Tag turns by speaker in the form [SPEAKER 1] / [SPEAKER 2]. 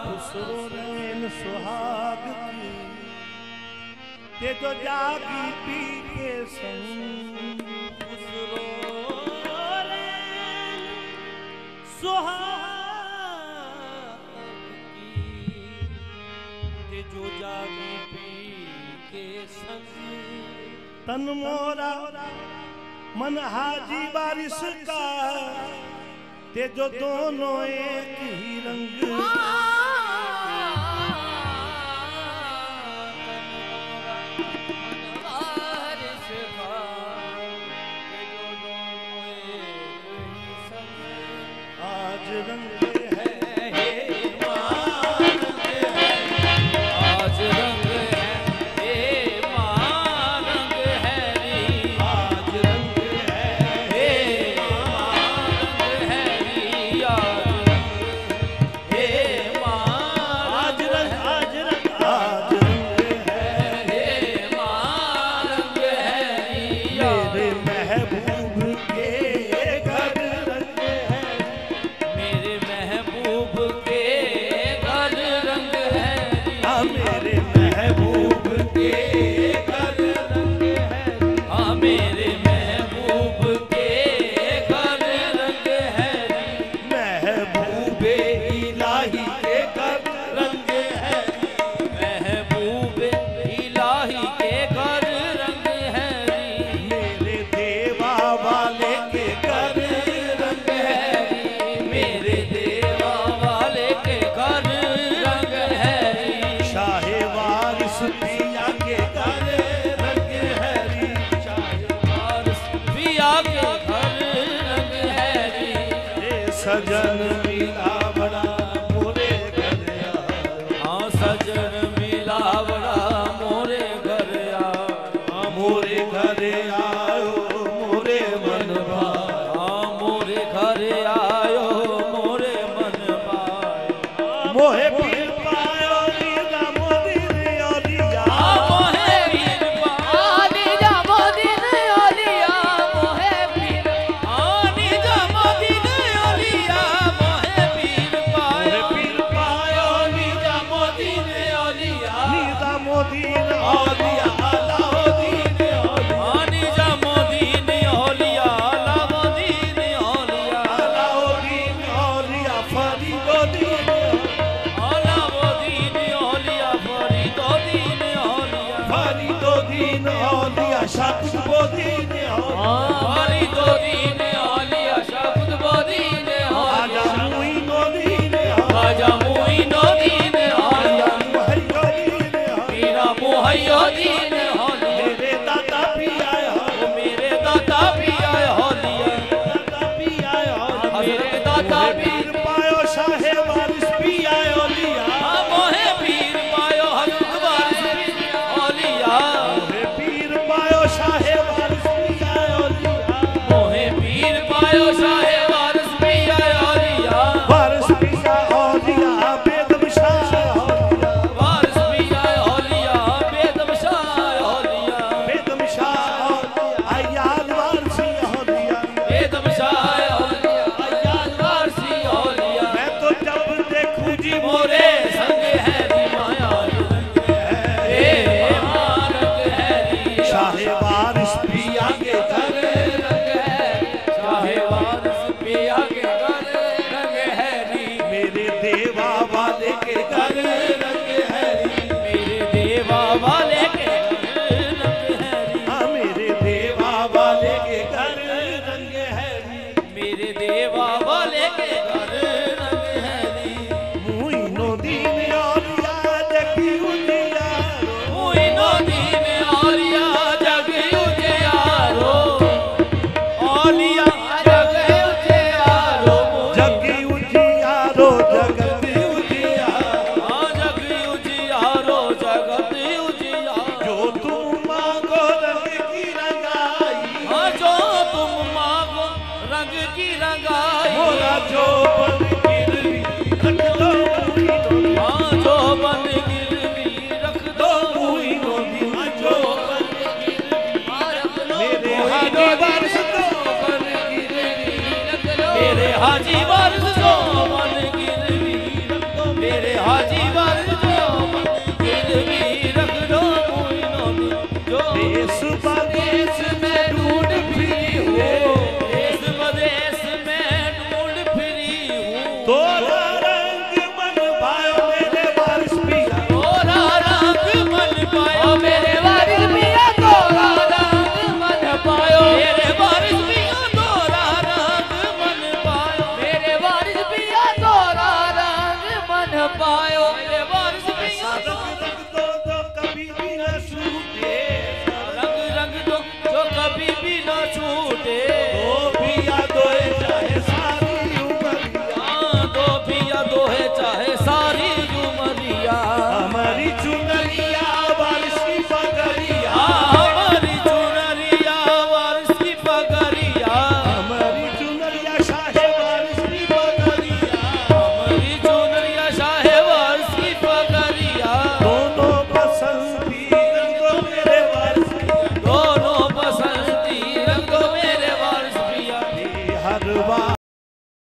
[SPEAKER 1] खुसरो नैन सुहाग की ते जो जागी पी के संग। खुसरो नैन सुहाग की ते जो जागी पी के संग। तन मोरा मन हाजी बारिश का ते जो दोनों एक ही रंग। आज रंग है हे मां रंग है, आज रंग है हे मां रंग है री। आज रंग है हे मां रंग है री। आज रंग हे मां आज रंग आज रंग आज रंग है हे मां रंग है री। मेरे महबूब के घर रंग है, मेरे महबूब के घर रंग है। हाँ मेरे महबूब के घर रंग है। हाँ मेरे महबूब के घर रंग है। महबूबे इलाही के घर रंग है। महबूबे इलाही के घर रंग है। मेरे देवा वाले के घर रंग है। मेरे देवा वाले के घर रंग है। शाहे वारिस पिया के घर रंग है। शाहे वारिस पिया के घर रंग है। सजन मिला बड़ा मोरे घर आयो। हाँ सजन मिला बड़ा मोरे घर आयो। हाँ मोरे घर आयो मोरे मन भायो। हाँ मोरे घर आयो मोरे मन भायो। मोहे पीर पायो लीला मोदी ने ओलिया। मोहे पीर पायो लीला मोदी ने ओलिया। मोहे पीर लीला मोदी ने ओलिया। मोहे पीर पायो लीला मोदी ने ओलिया। लीला मोदी ने ओलिया अलाउद्दीन ने ओलिया। लीला मोदी ने ओलिया अलाउद्दीन ने ओलिया। अलाउद्दीन ओलिया फरीदुद्दीन अलाउद्दीन ओलिया फरीदुद्दीन ओलिया। फरीदुद्दीन ओलिया शाकुतुबुद्दीन ओलिया। फरीदुद्दीन ओलिया शाकुतुबुद्दीन ओलिया। आजा मुईनुद्दीन आजा मुईनुद्दीन ओलिया। मुहय्यिद्दीन मीरा मुहय्यिद्दीन ओलिया। मेरे दादा भी आए हो मेरे दादा भी आए होलिया। दादा भी आए हो मेरे दादा पीर पायो शाहे वारिस भी आए होलिया। मोहे पीर पायो हजरत वारिस भी होलिया। मोहे पीर पायो शाहे वारिस भी आए होलिया। मोहे पीर पायो शाहे वारिस भी आए होलिया। वारिस भी आए होलिया बेदम शाह होलिया। वारिस भी आए होलिया बेदम शाह होलिया। बेदम शाह अय्याद वारसी होलिया। बेदम शाह होलिया अय्याद वारसी होलिया। मैं तो जब देखूं जी मोरे संग है री माया रंग है हे मां रंग है री। शाहे वारिस पिया के घर रंग है। शाहे वारिस पिया के घर रंग है री। मेरे देवा वाले के घर रंग है री। मेरे देवा वाले के घर रंग है री। हाँ मेरे देवा वाले के घर रंग है री। मेरे देवा वाले के घर रंग है री। मुईनुद्दीन ओलिया जगी उजियारो। मुईनुद्दीन ओलिया जगी उजियारो। ओलिया जगी उजियारो। जगी उजियारो जगत उजियारो। हाँ जगी उजियारो जगत उजियारो। जो तुम मांगो रंग की रंगाई। हाँ जो तुम मांगो रंग की रंगाई। मोरा जो बन गिरवी रख दो मुईनुद्दीन। हाँ जो बन गिरवी रख दो मुईनुद्दीन। जो बन गिरवी रख दो मेरे हाजी वारिस तो बन गिरवी हाजी वारिस